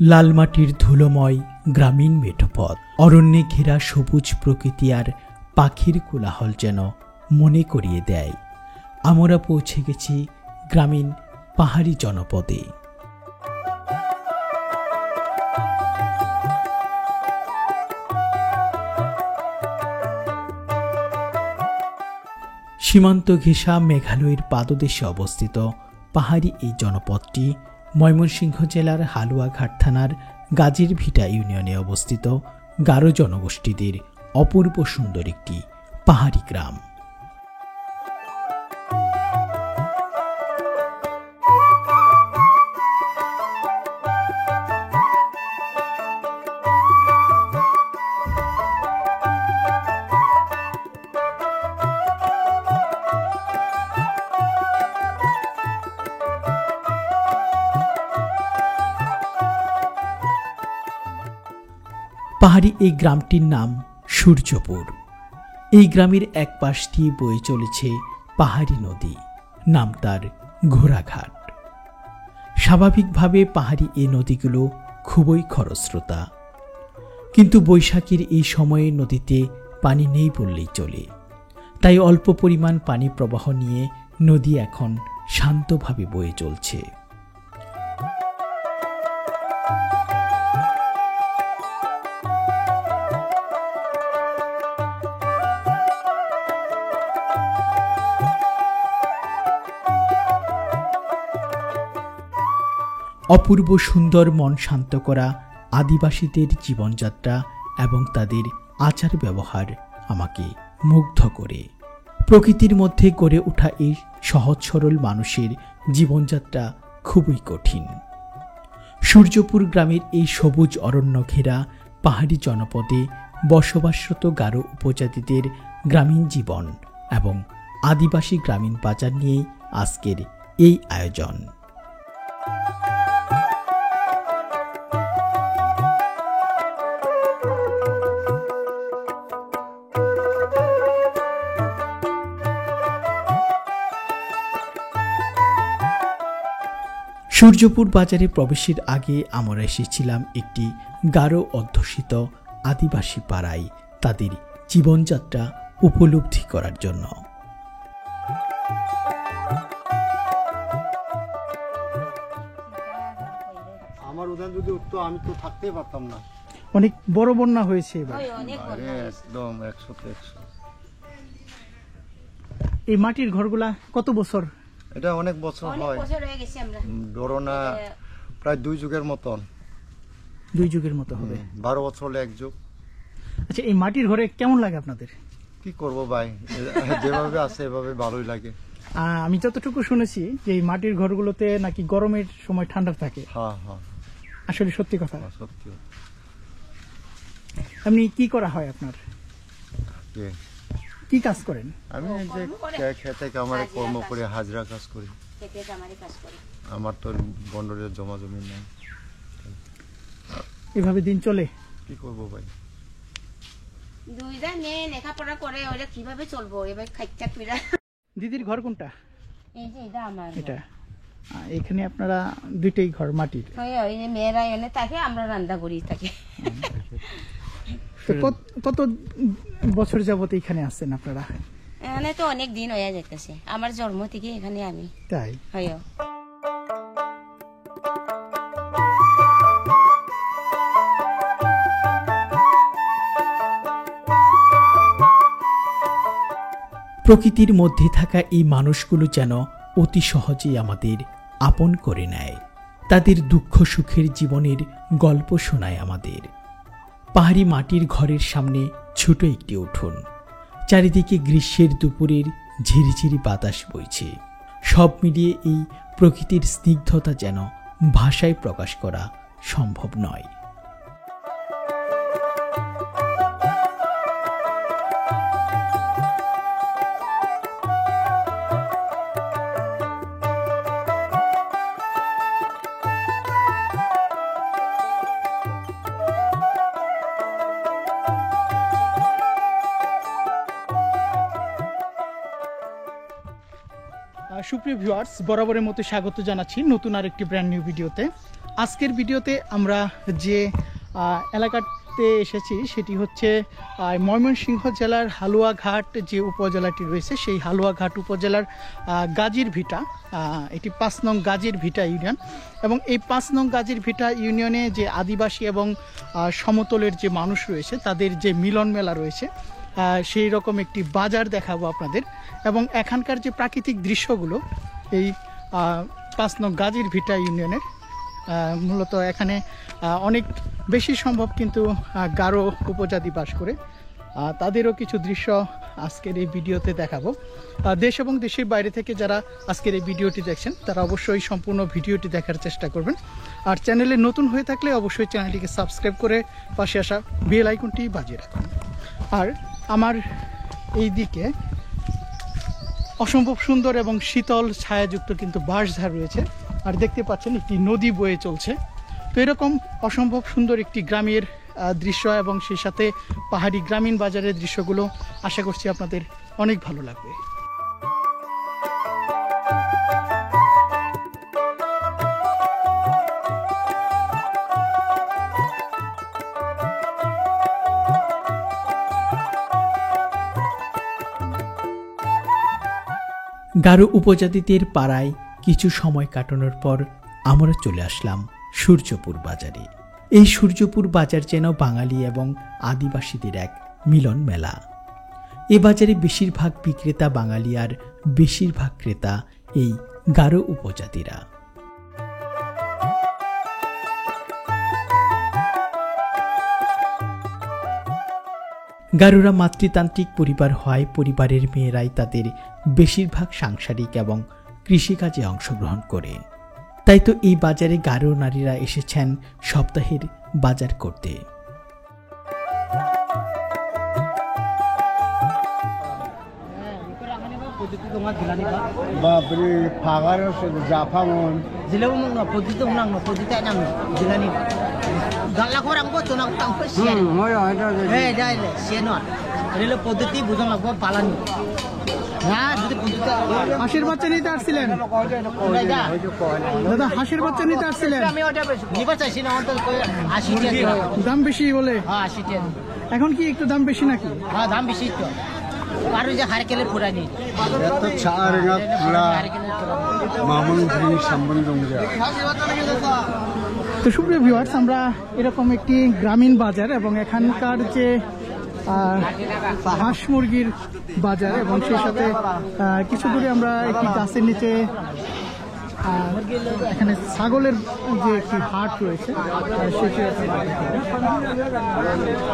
লাল মাটির ধুলোময় গ্রামীণ মেঠোপথ, অরণ্যে ঘেরা সবুজ প্রকৃতি আর পাখির কোলাহল যেন মনে করিয়ে দেয় আমরা পৌঁছে গেছি গ্রামীণ পাহাড়ি জনপদে। সীমান্ত ঘেঁষা মেঘালয়ের পাদদেশে অবস্থিত পাহাড়ি এই জনপদটি ময়মনসিংহ জেলার হালুয়াঘাট থানার গাজীর ভিটা ইউনিয়নে অবস্থিত গারো জনগোষ্ঠীদের অপূর্ব সুন্দর একটি পাহাড়ি গ্রাম। পাহাড়ি এই গ্রামটির নাম সূর্যপুর। এই গ্রামের এক পাশ দিয়ে বয়ে চলেছে পাহাড়ি নদী, নাম তার ঘোড়াঘাট। স্বাভাবিকভাবে পাহাড়ি এই নদীগুলো খুবই খরস্রোতা, কিন্তু বৈশাখীর এই সময়ে নদীতে পানি নেই বললেই চলে। তাই অল্প পরিমাণ পানি প্রবাহ নিয়ে নদী এখন শান্তভাবে বয়ে চলছে। অপূর্ব সুন্দর মন শান্ত করা আদিবাসীদের জীবনযাত্রা এবং তাদের আচার ব্যবহার আমাকে মুগ্ধ করে। প্রকৃতির মধ্যে গড়ে ওঠা এই সহজ সরল মানুষের জীবনযাত্রা খুবই কঠিন। সূর্যপুর গ্রামের এই সবুজ অরণ্য ঘেরা পাহাড়ি জনপদে বসবাসরত গারো উপজাতিদের গ্রামীণ জীবন এবং আদিবাসী গ্রামীণ বাজার নিয়েই আজকের এই আয়োজন। সূর্যপুর বাজারে প্রবেশের আগে আমরা এসেছিলাম একটি গারো অধ্যুষিত আদিবাসী পাড়ায় তাদের জীবনযাত্রা উপলব্ধি করার জন্য। আমার উদান যদি উঠতো আমি তো থাকতেই পারতাম না। অনেক বড় বন্যা হয়েছে এবার, একদম 100-100। এই মাটির ঘরগুলা কত বছর? এটা অনেক বছর হয়, বড় না, প্রায় 2 যুগের মতন। 2 যুগের মতো হবে। 12 বছর হলে 1 যুগ। আচ্ছা, এই মাটির ঘরে কেমন লাগে আপনাদের? কি করব ভাই, যেভাবে আছে এভাবে ভালোই লাগে। আমি যতটুকু শুনেছি যে এই মাটির ঘরগুলোতে নাকি গরমের সময় ঠান্ডা থাকে। হ্যাঁ হ্যাঁ, আসলে সত্যি কথা? সত্যি। এমনি কি করা হয় আপনার? কি কাজ করেন? আমি যে খেতে কামারে কর্ম করে হাজরা কাজ করি। আমার তো বন্ডরের জমা জমি নাই, এভাবে দিন চলে। কি করব ভাই, দুইটা নিয়ে লেখাপড়া করে ওরা কিভাবে চলবো এবার খাইটা পিড়া। দিদির ঘর কোনটা? এই যে এটা আমার। এটা এখানে আপনারা দুইটাই ঘর মাটির? ওই মেয়েরা এনে থাকে, আমরা রান্না করি থাকি। কত বছর যাবত এখানে আসছেন আপনারা? এখানে তো অনেক দিন হয়ে যাইতেছে, আমার জন্ম থেকে এখানে আমি। তাই? হয়। প্রকৃতির মধ্যে থাকা এই মানুষগুলো যেন অতি সহজেই আমাদের আপন করে নেয়, তাদের দুঃখ সুখের জীবনের গল্প শোনায় আমাদের। পাহাড়ি মাটির ঘরের সামনে ছোট একটি উঠোন, চারিদিকে গ্রীষ্মের দুপুরের ঝিরিঝিরি বাতাস বইছে। সব মিলিয়ে এই প্রকৃতির স্নিগ্ধতা যেন ভাষায় প্রকাশ করা সম্ভব নয়। সুপ্রিয় ভিউয়ার্স, বরাবরের মতো স্বাগত জানাচ্ছি নতুন আরেকটি ব্র্যান্ড নিউ ভিডিওতে। আজকের ভিডিওতে আমরা যে এলাকাতে এসেছি সেটি হচ্ছে ময়মনসিংহ জেলার হালুয়াঘাট যে উপজেলাটি রয়েছে সেই হালুয়াঘাট উপজেলার গাজীর ভিটা, এটি 5 নং গাজীর ভিটা ইউনিয়ন। এবং এই 5 নং গাজীর ভিটা ইউনিয়নে যে আদিবাসী এবং সমতলের যে মানুষ রয়েছে তাদের যে মিলন মেলা রয়েছে, সেই রকম একটি বাজার দেখাবো আপনাদের। এবং এখানকার যে প্রাকৃতিক দৃশ্যগুলো এই 5 নং গাজীর ভিটা ইউনিয়নের, মূলত এখানে অনেক বেশি সম্ভব কিন্তু গারো উপজাতি বাস করে, তাদেরও কিছু দৃশ্য আজকের এই ভিডিওতে দেখাবো। দেশ এবং দেশের বাইরে থেকে যারা আজকের এই ভিডিওটি দেখছেন তারা অবশ্যই সম্পূর্ণ ভিডিওটি দেখার চেষ্টা করবেন। আর চ্যানেলে নতুন হয়ে থাকলে অবশ্যই চ্যানেলটিকে সাবস্ক্রাইব করে পাশে আসা বেল আইকনটি বাজিয়ে রাখুন। আর আমার এই দিকে অসম্ভব সুন্দর এবং শীতল ছায়াযুক্ত কিন্তু বাঁশঝাড় রয়েছে, আর দেখতে পাচ্ছেন একটি নদী বয়ে চলছে। তো এরকম অসম্ভব সুন্দর একটি গ্রামের দৃশ্য এবং সেই সাথে পাহাড়ি গ্রামীণ বাজারের দৃশ্যগুলো আশা করছি আপনাদের অনেক ভালো লাগবে। গারো উপজাতিদের পাড়ায় কিছু সময় কাটানোর পর আমরা চলে আসলাম সূর্যপুর বাজারে। এই সূর্যপুর বাজার যেন বাঙালি এবং আদিবাসীদের এক মিলন মেলা। এ বাজারে বেশিরভাগ বিক্রেতা বাঙালি আর বেশিরভাগ ক্রেতা এই গারো উপজাতিরা। গারোরা মাতৃতান্ত্রিক পরিবার হয়, পরিবারের মেয়েরাই তাদের বেশিরভাগ সাংসারিক এবং কৃষিকাজে অংশগ্রহণ করে। তাই তো এই বাজারে গারো নারীরা এসেছেন সপ্তাহের বাজার করতে। বাপরে ফাগার জাফামন Jilau mung na podito mung na podita nang jilani. Gala ko rang ko tunang tang ko siya. Eh dai le sienot. Relo poditi bujang lagbo palani. না যদি podita হাঁসের বাচ্চা নিতে আসছিলেন দাদা? হাঁসের বাচ্চা নিতে আসছিলেন? আমি ওটা নিবা চাইছি না অন্তত 80 টাকা দাম বেশি বলে? হ্যাঁ 80 টাকা। এখন কি একটু দাম বেশি নাকি? হ্যাঁ দাম বেশি তো। আর ওই যে হারকেলের পুরানি এত ছাড় না পুরা মামুন ভাই সম্বন্ধ তো সুপ্রিয় ভিউয়ার্স, আমরা এরকম একটি গ্রামীণ বাজার এবং এখানকার যে হাঁস মুরগির বাজার এবং সেই সাথে কিছু দূরে আমরা একটি গাছের নিচে এখানে ছাগলের যে একটি হাট রয়েছে সেটি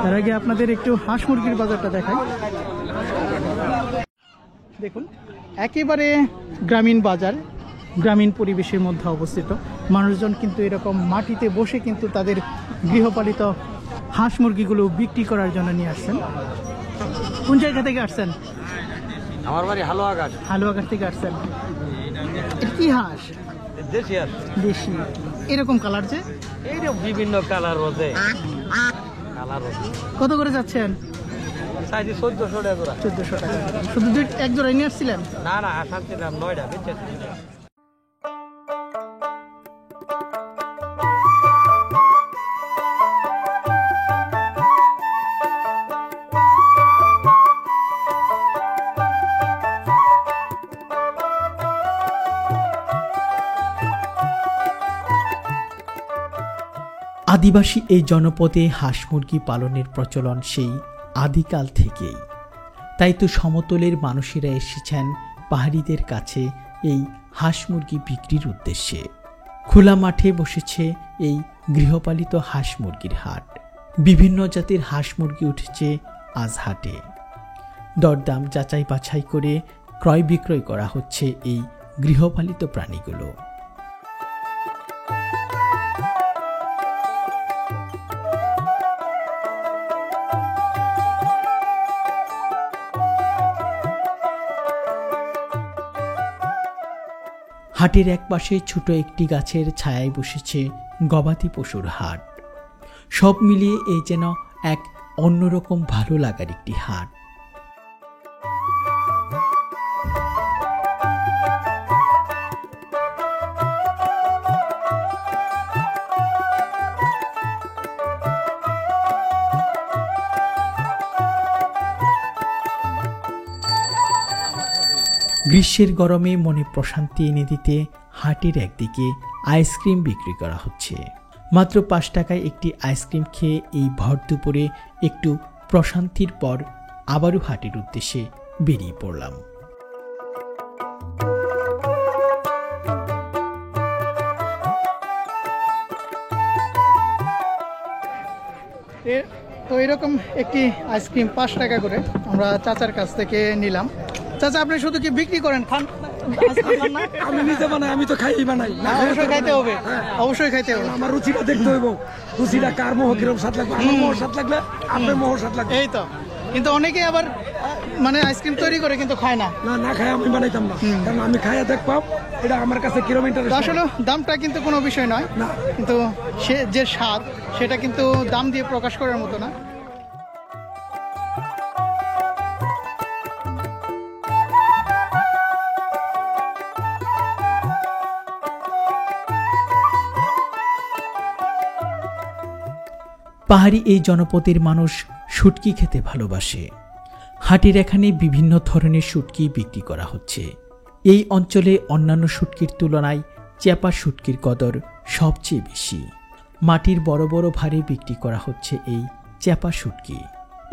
তার আগে আপনাদের একটু হাঁস মুরগির বাজারটা দেখাই। দেখুন, একেবারে গ্রামীণ বাজার, গ্রামীণ পরিবেশের মধ্যে অবস্থিত। মানুষজন কিন্তু এরকম মাটিতে বসে কিন্তু তাদের গৃহপালিত হাঁস মুরগিগুলো বিক্রি করার জন্য নিয়ে আসছেন। কোন জায়গা থেকে আসছেন? আমার বাড়ি হালুয়াঘাট। হালুয়াঘাট থেকে আসছেন। এটা কি হাঁস? দেশি হাঁস। দেশি। এরকম কালার যে? এইরকম বিভিন্ন কালার রোজে। কালার রোজে। কত করে যাচ্ছেন? সাইজ 1400 টাকা জোড়া। 1400 টাকা। শুধু এক জোড়া নিয়ে আসছিলেন? না না, শান্তি দাম 9টা বেচে। আদিবাসী এই জনপদে হাঁস মুরগি পালনের প্রচলন সেই আদিকাল থেকেই। তাই তো সমতলের মানুষেরা এসেছেন পাহাড়িদের কাছে এই হাঁস মুরগি বিক্রির উদ্দেশ্যে। খোলা মাঠে বসেছে এই গৃহপালিত হাঁস মুরগির হাট। বিভিন্ন জাতের হাঁস মুরগি উঠেছে আজ হাটে। দরদাম যাচাই বাছাই করে ক্রয় বিক্রয় করা হচ্ছে এই গৃহপালিত প্রাণীগুলো। হাটের এক পাশে ছোট একটি গাছের ছায়ায় বসেছে গবাদি পশুর হাট। সব মিলিয়ে এই যেন এক অন্যরকম ভালো লাগার একটি হাট। গ্রীষ্মের গরমে মনে প্রশান্তি এনে দিতে হাটের একদিকে আইসক্রিম বিক্রি করা হচ্ছে। মাত্র 5 টাকায় একটি আইসক্রিম খেয়ে এই ভর দুপুরে একটু প্রশান্তির পর আবারও হাটের উদ্দেশ্যে বেরিয়ে পড়লাম। তো এরকম একটি আইসক্রিম 5 টাকা করে আমরা চাচার কাছ থেকে নিলাম। চাচা, আপনি শুধু কি বিক্রি করেন, খান? আমি নিজে বানাই, আমি তো খাই বানাই। অবশ্যই খাইতে হবে, অবশ্যই খাইতে হবে। আমার রুচিটা দেখতে হইব, রুচিটা কার মোহ কিরম স্বাদ লাগবে। আমার মোহ স্বাদ লাগলে আপনার মোহ স্বাদ লাগবে। এই তো, কিন্তু অনেকে আবার মানে আইসক্রিম তৈরি করে কিন্তু খায় না। না খাই আমি বানাইতাম না, কারণ আমি খাইয়া দেখবাম এটা আমার কাছে কিরম ইন্টারেস্ট। আসলে দামটা কিন্তু কোনো বিষয় নয়, কিন্তু সে যে স্বাদ সেটা কিন্তু দাম দিয়ে প্রকাশ করার মতো না। পাহাড়ি এই জনপদের মানুষ শুটকি খেতে ভালোবাসে। হাটের এখানে বিভিন্ন ধরনের শুটকি বিক্রি করা হচ্ছে। এই অঞ্চলে অন্যান্য শুটকির তুলনায় চ্যাপা শুটকির কদর সবচেয়ে বেশি। মাটির বড় বড় ভারে বিক্রি করা হচ্ছে এই চ্যাপা শুটকি।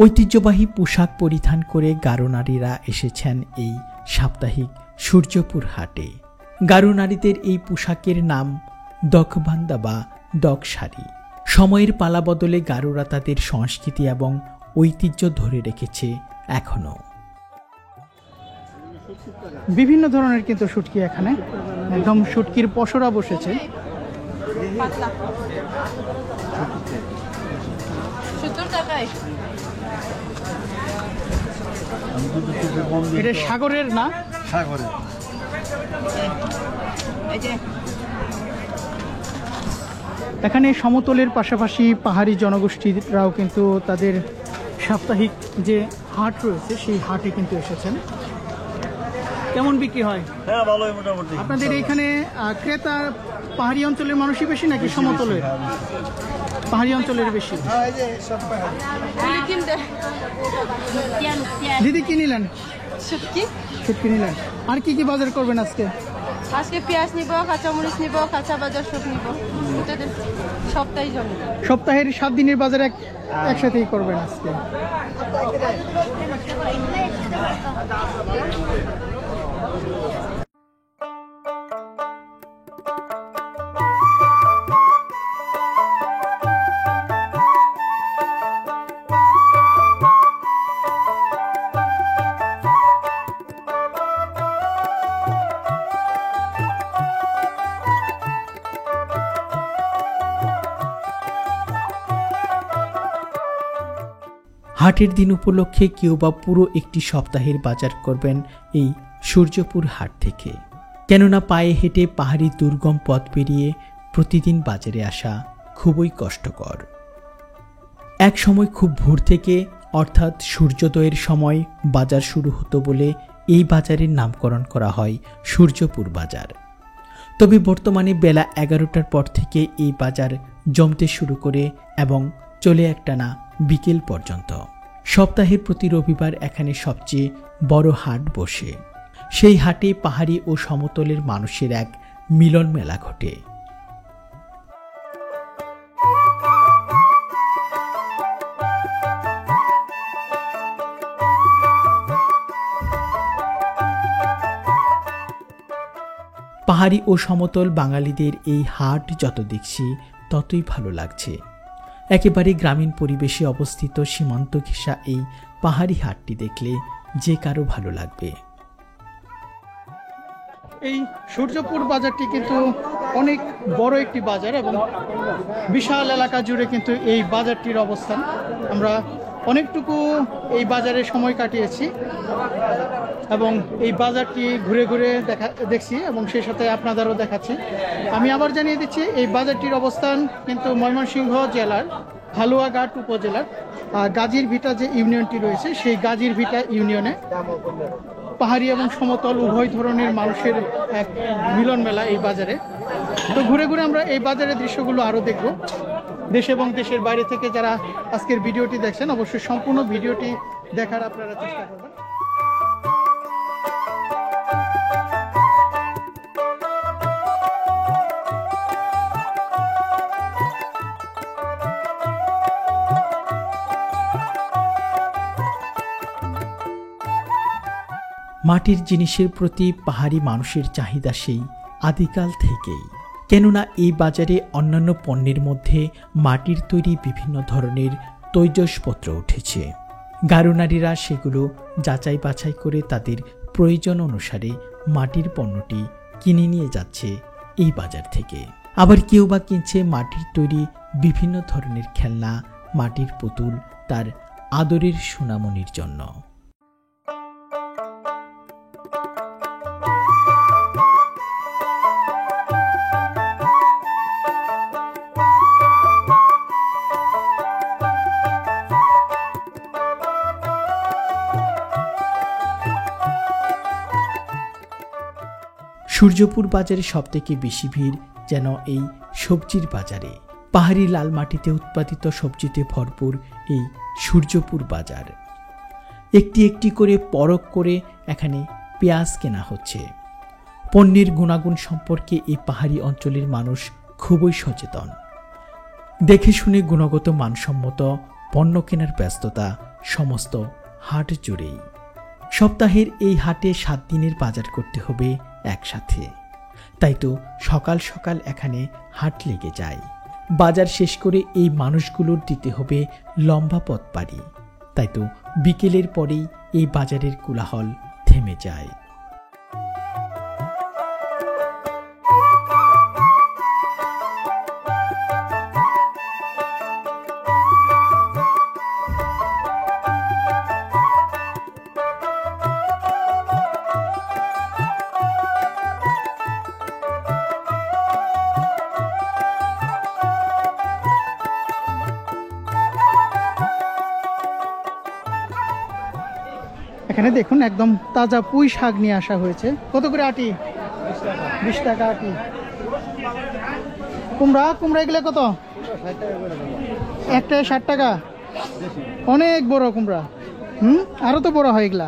ঐতিহ্যবাহী পোশাক পরিধান করে গারো নারীরা এসেছেন এই সাপ্তাহিক সূর্যপুর হাটে। গারো নারীদের এই পোশাকের নাম দখবান্দা বা দক শাড়ি। সময়ের পালা বদলে গারোরা তাদের সংস্কৃতি এবং ঐতিহ্য ধরে রেখেছে এখনো। বিভিন্ন ধরনের কিন্তু শুটকি এখানে, একদম শুটকির পসরা বসেছে। এটা সাগরের না? সাগরে এখানে সমতলের পাশাপাশি পাহাড়ি জনগোষ্ঠীরাও কিন্তু তাদের সাপ্তাহিক যে হাট রয়েছে সেই হাটে কিন্তু এসেছেন। কেমন বিক্রি হয়? হ্যাঁ, ভালোই মোটামুটি। আপনাদের এইখানে ক্রেতা পাহাড়ি অঞ্চলের মানুষই বেশি নাকি সমতলের? পাহাড়ি অঞ্চলের বেশি। দিদি কি নিলেন? শুটকি নিলেন। আর কি কি বাজার করবেন আজকে? আজকে পেঁয়াজ নিব, কাঁচামরিচ নিব, কাঁচা বাজার সব নিব। সপ্তাহে জমি, সপ্তাহের 7 দিনের বাজার একসাথেই করবেন আজকে। হাটের দিন উপলক্ষে কেউ বা পুরো একটি সপ্তাহের বাজার করবেন এই সূর্যপুর হাট থেকে। কেননা পায়ে হেঁটে পাহাড়ি দুর্গম পথ পেরিয়ে প্রতিদিন বাজারে আসা খুবই কষ্টকর। এক সময় খুব ভোর থেকে অর্থাৎ সূর্যোদয়ের সময় বাজার শুরু হতো বলে এই বাজারের নামকরণ করা হয় সূর্যপুর বাজার। তবে বর্তমানে বেলা 11টার পর থেকে এই বাজার জমতে শুরু করে এবং চলে একটানা বিকেল পর্যন্ত। সপ্তাহের প্রতি রবিবার এখানে সবচেয়ে বড় হাট বসে। সেই হাটে পাহাড়ি ও সমতলের মানুষের এক মিলন মেলা ঘটে। পাহাড়ি ও সমতল বাঙালিদের এই হাট যত দেখছি ততই ভালো লাগছে। একেবারে গ্রামীণ পরিবেশে অবস্থিত সীমান্ত ঘেঁষা এই পাহাড়ি হাটটি দেখলে যে কারো ভালো লাগবে। এই সূর্যপুর বাজারটি কিন্তু অনেক বড় একটি বাজার এবং বিশাল এলাকা জুড়ে কিন্তু এই বাজারটির অবস্থান। আমরা অনেকটুকু এই বাজারে সময় কাটিয়েছি এবং এই বাজারটি ঘুরে ঘুরে দেখছি এবং সেই সাথে আপনাদেরও দেখাচ্ছি। আমি আবার জানিয়ে দিচ্ছি এই বাজারটির অবস্থান কিন্তু ময়মনসিংহ জেলার হালুয়াঘাট উপজেলার গাজীর ভিটা যে ইউনিয়নটি রয়েছে সেই গাজীর ভিটা ইউনিয়নে পাহাড়ি এবং সমতল উভয় ধরনের মানুষের এক মিলন মেলা এই বাজারে। তো ঘুরে ঘুরে আমরা এই বাজারের দৃশ্যগুলো আরও দেখব। দেশ এবং দেশের বাইরে থেকে যারা আজকের ভিডিওটি দেখছেন অবশ্যই সম্পূর্ণ ভিডিওটি দেখার আপনারা চেষ্টা করবেন। মাটির জিনিসের প্রতি পাহাড়ি মানুষের চাহিদা সেই আদিকাল থেকেই। কেননা এই বাজারে অন্যান্য পণ্যের মধ্যে মাটির তৈরি বিভিন্ন ধরনের তৈজসপত্র উঠেছে। গারো নারীরা সেগুলো যাচাই বাছাই করে তাদের প্রয়োজন অনুসারে মাটির পণ্যটি কিনে নিয়ে যাচ্ছে এই বাজার থেকে। আবার কেউ বা কিনছে মাটির তৈরি বিভিন্ন ধরনের খেলনা, মাটির পুতুল তার আদরের সোনামণির জন্য। সূর্যপুর বাজারে সবথেকে বেশি ভিড় যেন এই সবজির বাজারে। পাহাড়ি লাল মাটিতে উৎপাদিত সবজিতে ভরপুর এই সূর্যপুর বাজার। একটি একটি করে পরখ করে এখানে পেঁয়াজ কেনা হচ্ছে। পণ্যের গুণাগুণ সম্পর্কে এই পাহাড়ি অঞ্চলের মানুষ খুবই সচেতন। দেখে শুনে গুণগত মানসম্মত পণ্য কেনার ব্যস্ততা সমস্ত হাট জুড়েই। সপ্তাহের এই হাটে 7 দিনের বাজার করতে হবে একসাথে, তাই তো সকাল সকাল এখানে হাট লেগে যায়। বাজার শেষ করে এই মানুষগুলোর দিতে হবে লম্বা পথ পাড়ি, তাই তো বিকেলের পরেই এই বাজারের কোলাহল থেমে যায়। এখানে দেখুন একদম তাজা পুঁই শাক নিয়ে আসা হয়েছে। কত করে আটি? 20 টাকা আটি। কুমড়া এগুলো কত? একটায় 60 টাকা। অনেক বড় কুমড়া। আরো তো বড় হয় এগুলা।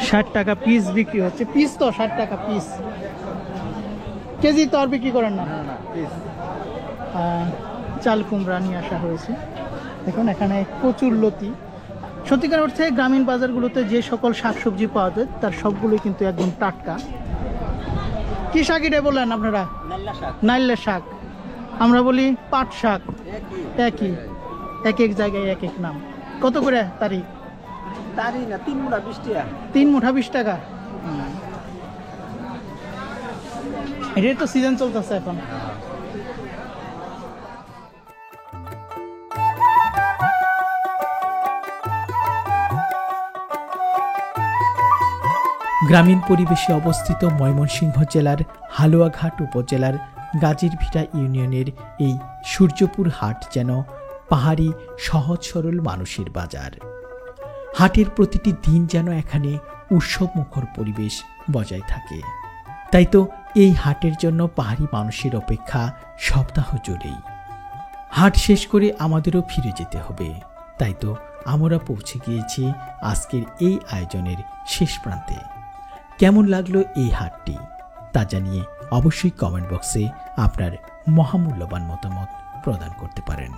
60 টাকা পিস বিক্রি হচ্ছে। পিস তো 60 টাকা পিস। কেজি তো আর বিক্রি করেন না? চাল কুমড়া নিয়ে আসা হয়েছে। দেখুন এখানে কচুর লতি। সত্যিকার অর্থে গ্রামীণ বাজারগুলোতে যে সকল শাকসবজি পাওয়া যায় তার সবগুলোই কিন্তু একদম টাটকা। কি শাক এটা বললেন আপনারা? নাইল্লা শাক। আমরা বলি পাট শাক। একই, এক এক জায়গায় এক এক নাম। কত করে তারি? তারি না, 3 মুঠা 20 টাকা। 3 মুঠা 20 টাকা। এটাই তো সিজন চলতেছে এখন। গ্রামীণ পরিবেশে অবস্থিত ময়মনসিংহ জেলার হালুয়াঘাট উপজেলার গাজীরভিটা ইউনিয়নের এই সূর্যপুর হাট যেন পাহাড়ি সহজ সরল মানুষের বাজার। হাটের প্রতিটি দিন যেন এখানে উৎসবমুখর পরিবেশ বজায় থাকে। তাই তো এই হাটের জন্য পাহাড়ি মানুষের অপেক্ষা সপ্তাহ জুড়েই। হাট শেষ করে আমাদেরও ফিরে যেতে হবে, তাই তো আমরা পৌঁছে গিয়েছি আজকের এই আয়োজনের শেষ প্রান্তে। কেমন লাগলো এই হাটটি তা জানিয়ে অবশ্যই কমেন্ট বক্সে আপনার মহামূল্যবান মতামত প্রদান করতে পারেন।